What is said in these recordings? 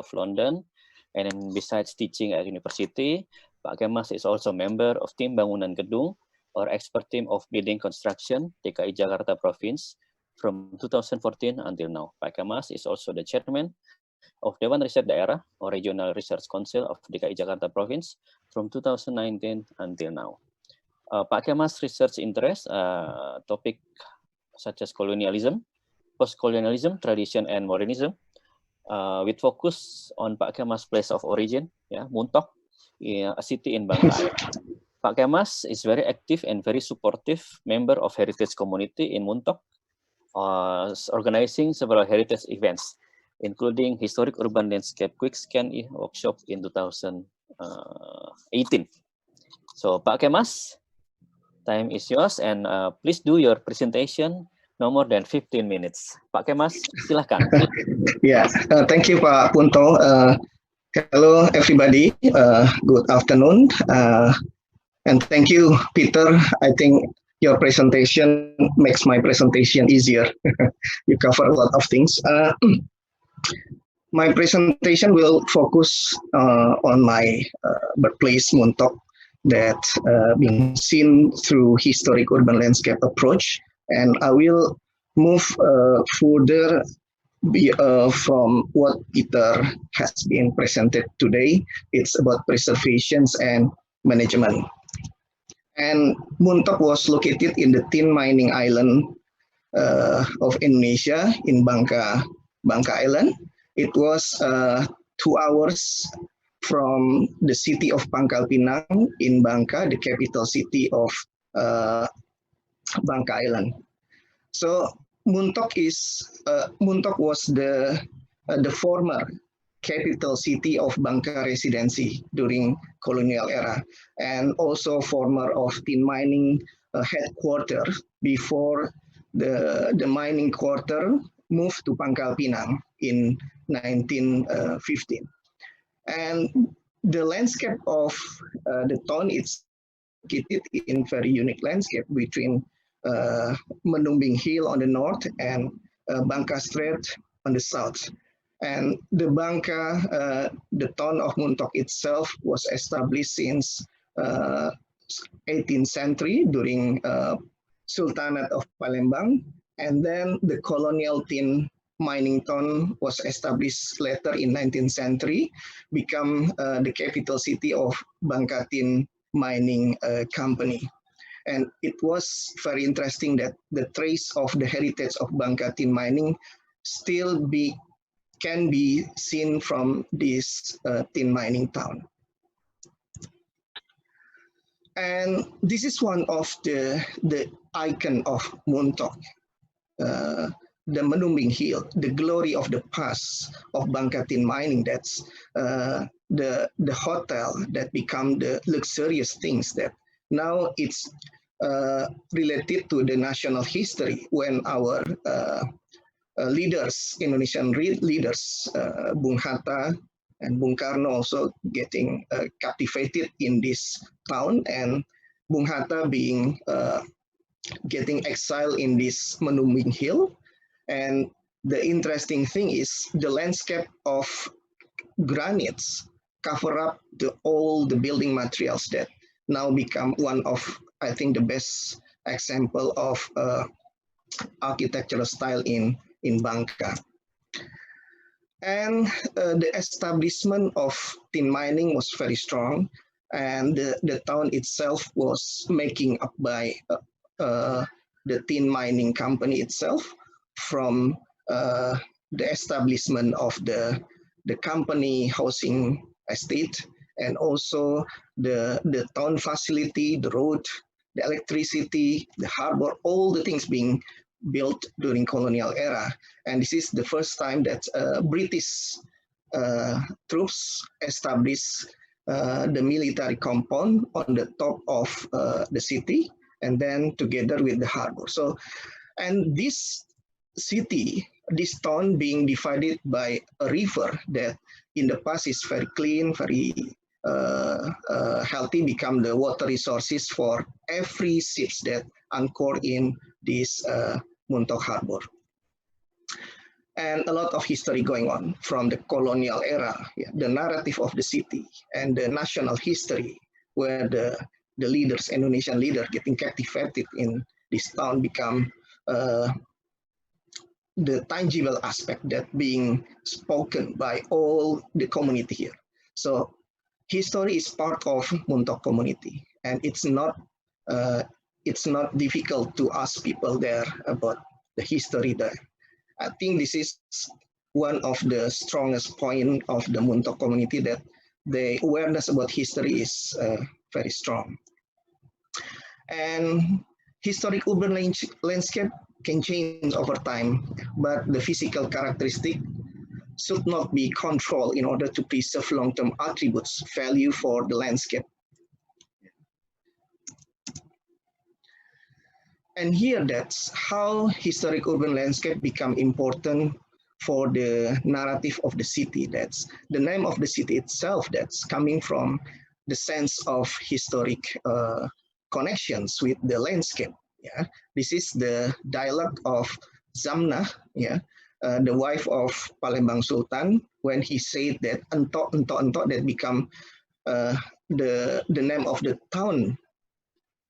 of London. And then besides teaching at university, Pak Kemas is also member of Tim Bangunan Gedung, or expert team of building construction, DKI Jakarta Province, from 2014 until now. Pak Kemas is also the chairman of Dewan Riset Daerah, or Regional Research Council of DKI Jakarta Province, from 2019 until now. Pak Kemas' research interest topic such as colonialism, post-colonialism, tradition, and modernism, with focus on Pak Kemas' place of origin, Muntok, a city in Bangka. Pak Kemas is very active and very supportive member of heritage community in Muntok, organizing several heritage events, including historic urban landscape quick scan workshop in 2018. So Pak Kemas, time is yours, and please do your presentation no more than 15 minutes. Pak Kemas, silahkan. Yeah, thank you, Pak Punto. Hello, everybody. Good afternoon. And thank you, Peter. I think your presentation makes my presentation easier. You cover a lot of things. My presentation will focus on my birthplace, Muntok, that being seen through historic urban landscape approach, and I will move further from what Peter has been presented today. It's about preservations and management. And Muntok was located in the tin mining island of Indonesia in Bangka Island. It was 2 hours from the city of Pangkal Pinang in Bangka, the capital city of Bangka Island. So Muntok was the former capital city of Bangka Residency during colonial era, and also former of tin mining headquarters before the mining quarter moved to Pangkal Pinang in 1915. And the landscape of the town is located in very unique landscape between Menumbing Hill on the north and Bangka Strait on the south. And the the town of Muntok itself was established since 18th century during Sultanate of Palembang, and then the colonial tin mining town was established later in 19th century, become the capital city of Bangka Tin Mining Company. And it was very interesting that the trace of the heritage of Bangka Tin Mining still can be seen from this tin mining town. And this is one of the icon of Muntok, the Menumbing Hill, the glory of the past of Bangka Tin Mining. That's the hotel that become the luxurious things that now it's related to the national history when our leaders, Indonesian leaders, Bung Hatta and Bung Karno also getting captivated in this town, and Bung Hatta being getting exiled in this Menumbing Hill. And the interesting thing is the landscape of granites cover up all the building materials that now become one of, I think, the best example of architectural style in Bangka. And the establishment of tin mining was very strong, and the town itself was making up by the tin mining company itself, from the establishment of the company housing estate, and also the town facility, the road, the electricity, the harbor, all the things being built during colonial era. And this is the first time that British troops established the military compound on the top of the city, and then together with the harbor. So, and this city, this town being divided by a river that in the past is very clean, very healthy, become the water resources for every ships that anchor in this Muntok Harbor. and a lot of history going on from the colonial era, yeah, the narrative of the city and the national history, where the leaders, Indonesian leader, getting captivated in this town become the tangible aspect that being spoken by all the community here. So history is part of Muntok community, and it's not difficult to ask people there about the history there. I think this is one of the strongest point of the Muntok community, that the awareness about history is very strong. And historic urban landscape can change over time, but the physical characteristic should not be controlled in order to preserve long-term attributes, value for the landscape. And here, that's how historic urban landscape become important for the narrative of the city. That's the name of the city itself, that's coming from the sense of historic connections with the landscape. Yeah, this is the dialogue of Zamna, yeah, the wife of Palembang Sultan, when he said that entok entok entok, that become the name of the town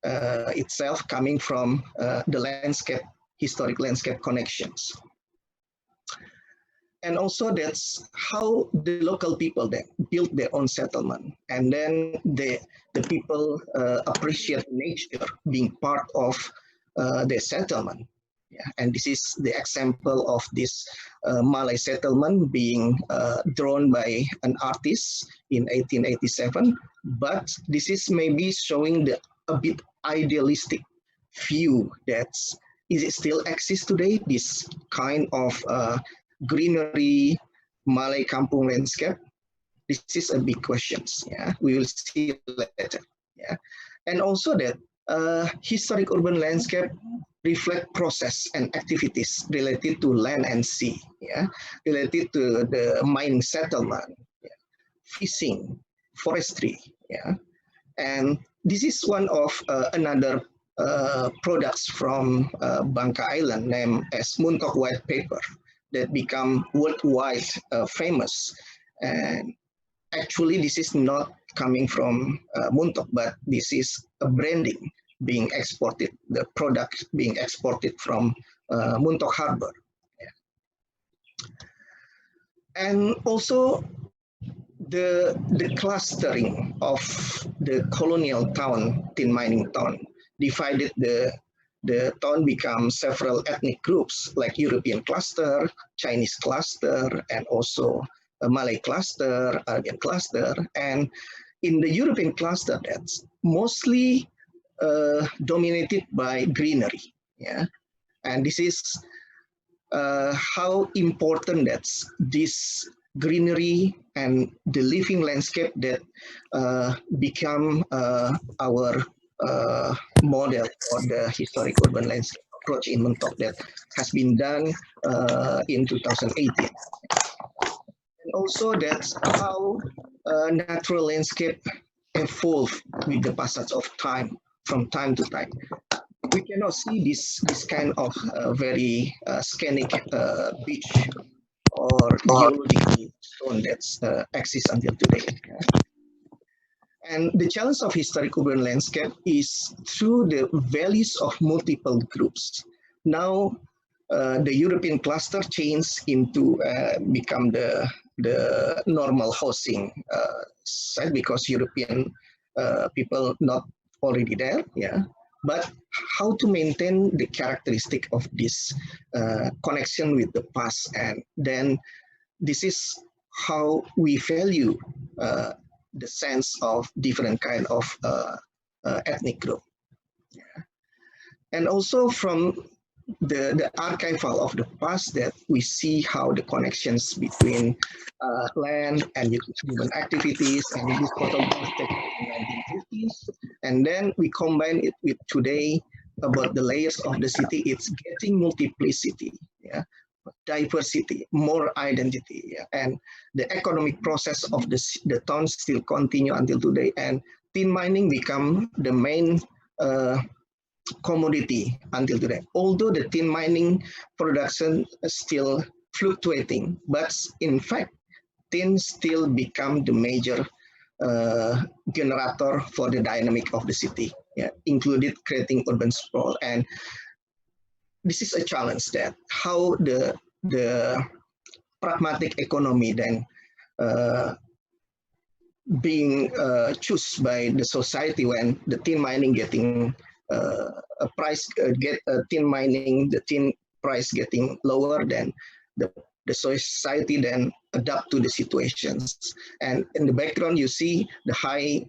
itself, coming from the landscape, historic landscape connections. And also that's how the local people then built their own settlement, and then the people appreciate nature being part of their settlement. Yeah, and this is the example of this Malay settlement being drawn by an artist in 1887. But this is maybe showing a bit idealistic view that is it still exists today, this kind of greenery Malay kampung landscape. This is a big question. Yeah, we will see later. Yeah, and also that historic urban landscape reflect process and activities related to land and sea. Yeah, related to the mining settlement, yeah, fishing, forestry. Yeah, and this is one of another products from Bangka Island named as Muntok White Paper, that become worldwide famous. And actually, this is not coming from Muntok, but this is a branding being exported, the product being exported from Muntok Harbor. Yeah. And also the clustering of the colonial town, tin mining town, divided the town become several ethnic groups, like European cluster, Chinese cluster, and also a Malay cluster, Arabian cluster. And in the European cluster, that's mostly dominated by greenery. Yeah, and this is how important that's this greenery and the living landscape that become our model for the historic urban landscape approach in Muntok that has been done in 2018. And also that's how natural landscape evolve with the passage of time, from time to time. We cannot see this kind of very scenic beach or geological stone that's exists until today. And the challenge of historic urban landscape is through the values of multiple groups. Now, the European cluster changed into become the normal housing site, because European people not already there. Yeah, but how to maintain the characteristic of this connection with the past, and then this is how we value the sense of different kind of ethnic group. Yeah. And also from the archival of the past, that we see how the connections between land and human activities, and this photograph taken in the 1950s, and then we combine it with today about the layers of the city. It's getting multiplicity, yeah, diversity, more identity, yeah? And the economic process of the town still continue until today, and tin mining become the main commodity until today. Although the tin mining production still fluctuating, but in fact, tin still become the major generator for the dynamic of the city, included creating urban sprawl. And this is a challenge that how the pragmatic economy then being chosen by the society when the tin mining getting a price tin mining, the tin price getting lower, then the society then adapt to the situations. And in the background you see the high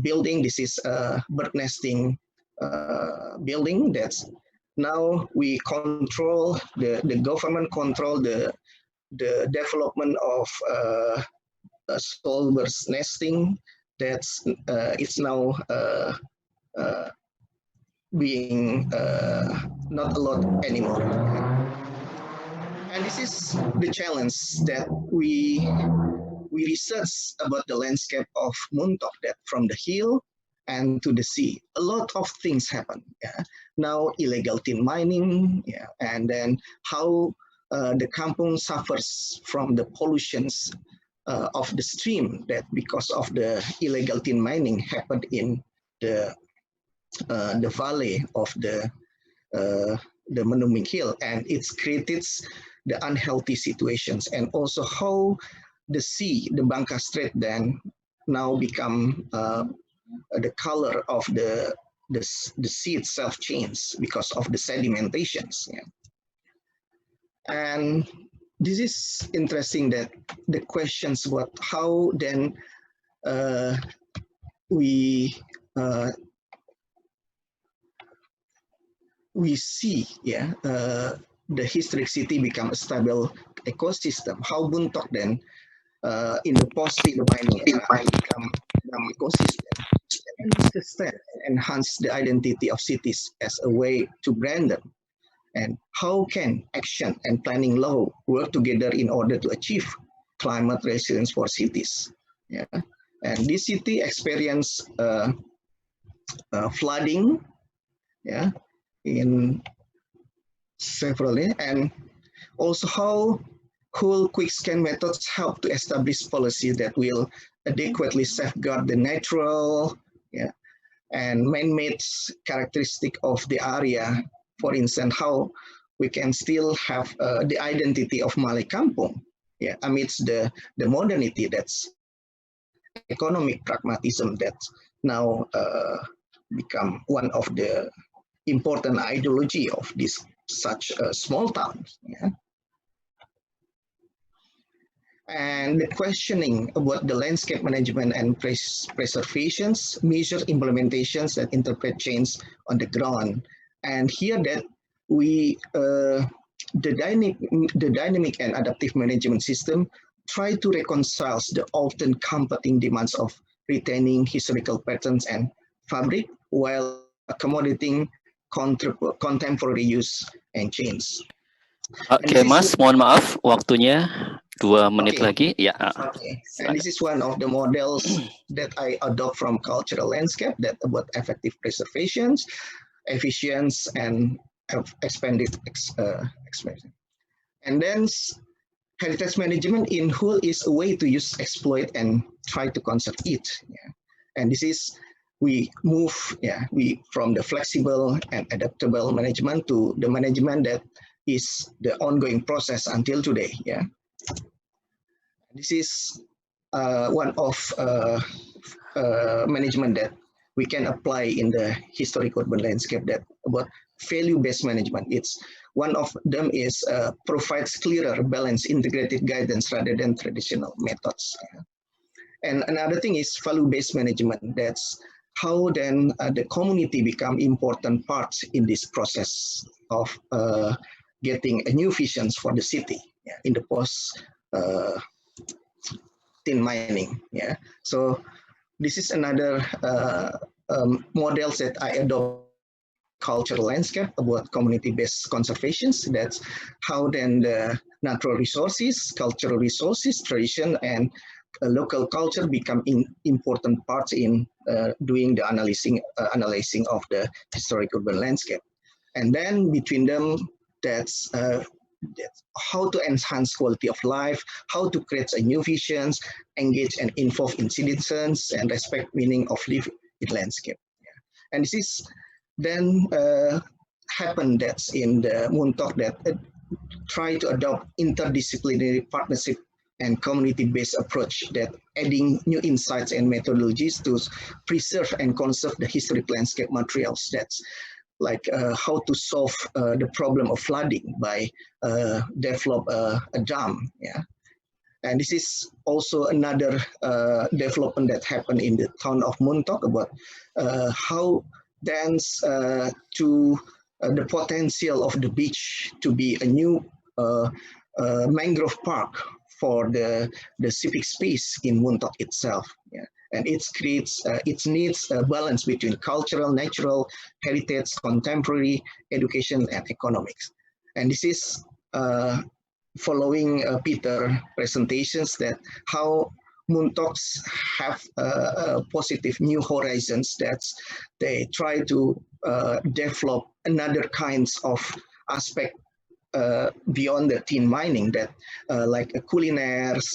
building. This is a bird nesting building. That's now we control the government control the development of Stolber's nesting. That's it's now being not allowed anymore. And this is the challenge that we research about the landscape of Muntok, that from the hill and to the sea, a lot of things happen. Now illegal tin mining, and then how the kampung suffers from the pollutions of the stream that because of the illegal tin mining happened in the valley of the Menuming Hill, and it's created the unhealthy situations. And also how the sea, the Bangka Strait, then now become the color of the sea itself changes because of the sedimentations. And this is interesting, that the questions about how then we see the historic city become a stable ecosystem. How Buntok then in the post-tin mining era become ecosystem, and understand enhance the identity of cities as a way to brand them. And how can action and planning law work together in order to achieve climate resilience for cities? And this city experienced flooding, in several, and also how whole quick scan methods help to establish policy that will adequately safeguard the natural and man-made characteristic of the area. For instance, how we can still have the identity of Malay Kampung, amidst the modernity, that's economic pragmatism that now become one of the important ideology of this such small towns. And the questioning about the landscape management and preservations, measure implementations that interpret change on the ground. And here that we, the dynamic and adaptive management system try to reconcile the often competing demands of retaining historical patterns and fabric while accommodating contemporary use and change. Oke, Mas, mohon maaf, waktunya 2 menit lagi. Ya. Okay. And this is one of the models that I adopt from cultural landscape, that about effective preservations, efficiency, and expanded expansion. And then heritage management in whole is a way to use, exploit, and try to conserve it. And this is we move from the flexible and adaptable management to the management that is the ongoing process until today. This is one of management that we can apply in the historic urban landscape, that about value-based management. It's one of them is provides clearer, balanced, integrated guidance rather than traditional methods. And another thing is value-based management. That's how then the community become important parts in this process of getting a new visions for the city in the post tin mining. So this is another models that I adopt cultural landscape about community-based conservations. That's how then the natural resources, cultural resources, tradition, and local culture become important parts in doing the analyzing of the historic urban landscape. And then between them, that's how to enhance quality of life, how to create a new visions, engage and involve in citizens, and respect meaning of living in landscape. And this is then happened that's in the Muntok that try to adopt interdisciplinary partnership and community-based approach that adding new insights and methodologies to preserve and conserve the historic landscape materials. That's like how to solve the problem of flooding by develop a dam. Yeah. And this is also another development that happened in the town of Muntok about how dance to the potential of the beach to be a new mangrove park for the civic space in Muntok itself. Yeah. And it creates, it needs a balance between cultural, natural, heritage, contemporary, education, and economics. And this is following Peter presentations that how Muntoks have positive new horizons that they try to develop another kinds of aspect beyond the tin mining that like culinaires,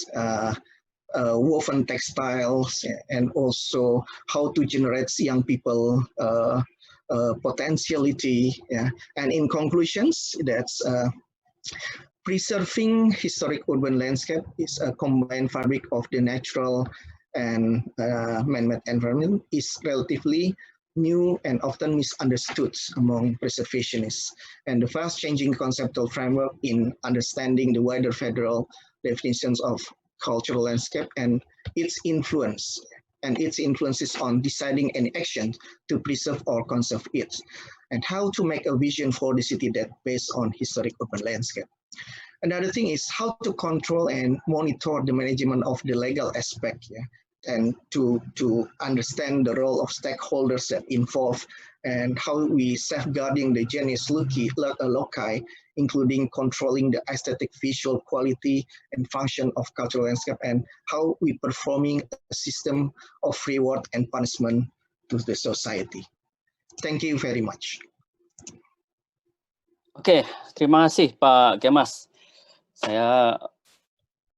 woven textiles, and also how to generate young people potentiality. Yeah. And in conclusions, that's preserving historic urban landscape is a combined fabric of the natural and man-made environment is relatively new and often misunderstood among preservationists. And the fast-changing conceptual framework in understanding the wider federal definitions of cultural landscape and its influences on deciding any action to preserve or conserve it, and how to make a vision for the city that based on historic urban landscape. Another thing is how to control and monitor the management of the legal aspect, yeah, and to understand the role of stakeholders that involve and how we safeguarding the genius loci, including controlling the aesthetic visual quality and function of cultural landscape, and how we performing a system of reward and punishment to the society. Thank you very much. Oke, terima kasih Pak Kemas. Saya